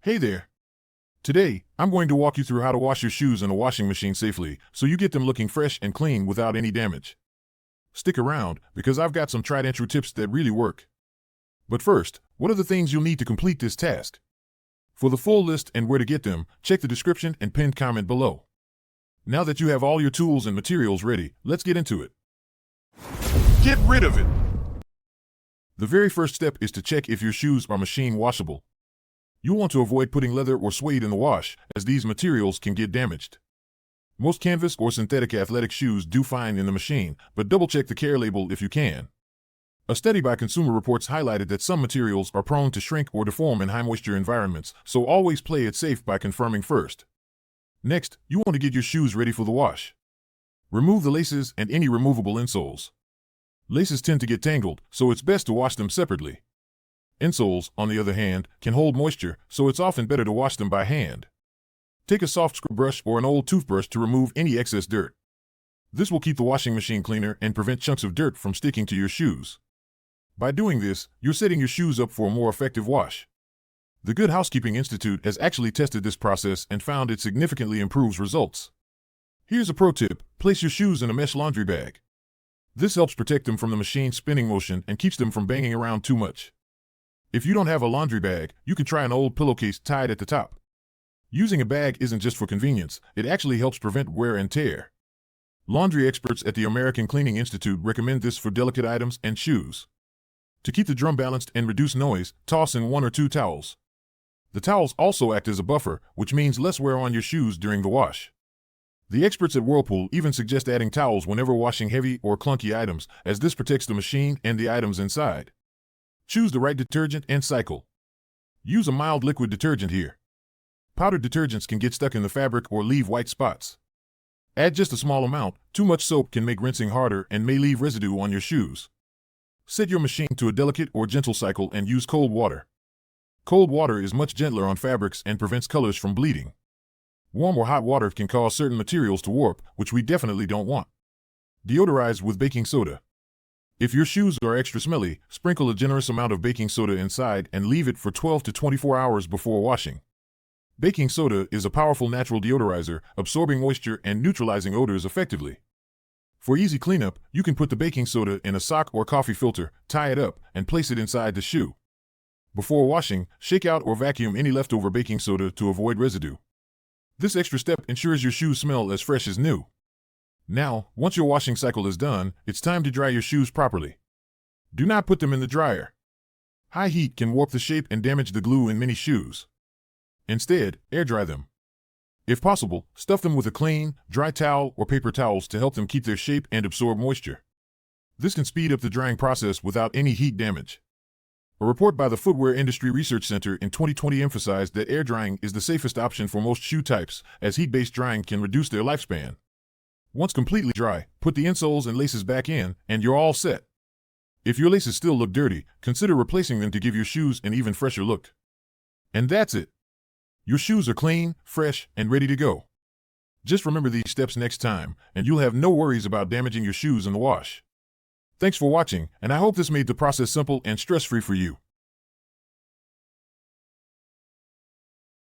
Hey there. Today, I'm going to walk you through how to wash your shoes in a washing machine safely so you get them looking fresh and clean without any damage. Stick around, because I've got some tried and true tips that really work. But first, what are the things you'll need to complete this task? For the full list and where to get them, check the description and pinned comment below. Now that you have all your tools and materials ready, let's get into it. Get rid of it! The very first step is to check if your shoes are machine washable. You'll want to avoid putting leather or suede in the wash, as these materials can get damaged. Most canvas or synthetic athletic shoes do fine in the machine, but double-check the care label if you can. A study by Consumer Reports highlighted that some materials are prone to shrink or deform in high-moisture environments, so always play it safe by confirming first. Next, you want to get your shoes ready for the wash. Remove the laces and any removable insoles. Laces tend to get tangled, so it's best to wash them separately. Insoles, on the other hand, can hold moisture, so it's often better to wash them by hand. Take a soft scrub brush or an old toothbrush to remove any excess dirt. This will keep the washing machine cleaner and prevent chunks of dirt from sticking to your shoes. By doing this, you're setting your shoes up for a more effective wash. The Good Housekeeping Institute has actually tested this process and found it significantly improves results. Here's a pro tip: place your shoes in a mesh laundry bag. This helps protect them from the machine's spinning motion and keeps them from banging around too much. If you don't have a laundry bag, you can try an old pillowcase tied at the top. Using a bag isn't just for convenience, it actually helps prevent wear and tear. Laundry experts at the American Cleaning Institute recommend this for delicate items and shoes. To keep the drum balanced and reduce noise, toss in 1 or 2 towels. The towels also act as a buffer, which means less wear on your shoes during the wash. The experts at Whirlpool even suggest adding towels whenever washing heavy or clunky items, as this protects the machine and the items inside. Choose the right detergent and cycle. Use a mild liquid detergent here. Powdered detergents can get stuck in the fabric or leave white spots. Add just a small amount. Too much soap can make rinsing harder and may leave residue on your shoes. Set your machine to a delicate or gentle cycle and use cold water. Cold water is much gentler on fabrics and prevents colors from bleeding. Warm or hot water can cause certain materials to warp, which we definitely don't want. Deodorize with baking soda. If your shoes are extra smelly, sprinkle a generous amount of baking soda inside and leave it for 12 to 24 hours before washing. Baking soda is a powerful natural deodorizer, absorbing moisture and neutralizing odors effectively. For easy cleanup, you can put the baking soda in a sock or coffee filter, tie it up, and place it inside the shoe. Before washing, shake out or vacuum any leftover baking soda to avoid residue. This extra step ensures your shoes smell as fresh as new. Now, once your washing cycle is done, it's time to dry your shoes properly. Do not put them in the dryer. High heat can warp the shape and damage the glue in many shoes. Instead, air dry them. If possible, stuff them with a clean, dry towel or paper towels to help them keep their shape and absorb moisture. This can speed up the drying process without any heat damage. A report by the Footwear Industry Research Center in 2020 emphasized that air drying is the safest option for most shoe types, as heat-based drying can reduce their lifespan. Once completely dry, put the insoles and laces back in, and you're all set. If your laces still look dirty, consider replacing them to give your shoes an even fresher look. And that's it. Your shoes are clean, fresh, and ready to go. Just remember these steps next time, and you'll have no worries about damaging your shoes in the wash. Thanks for watching, and I hope this made the process simple and stress-free for you.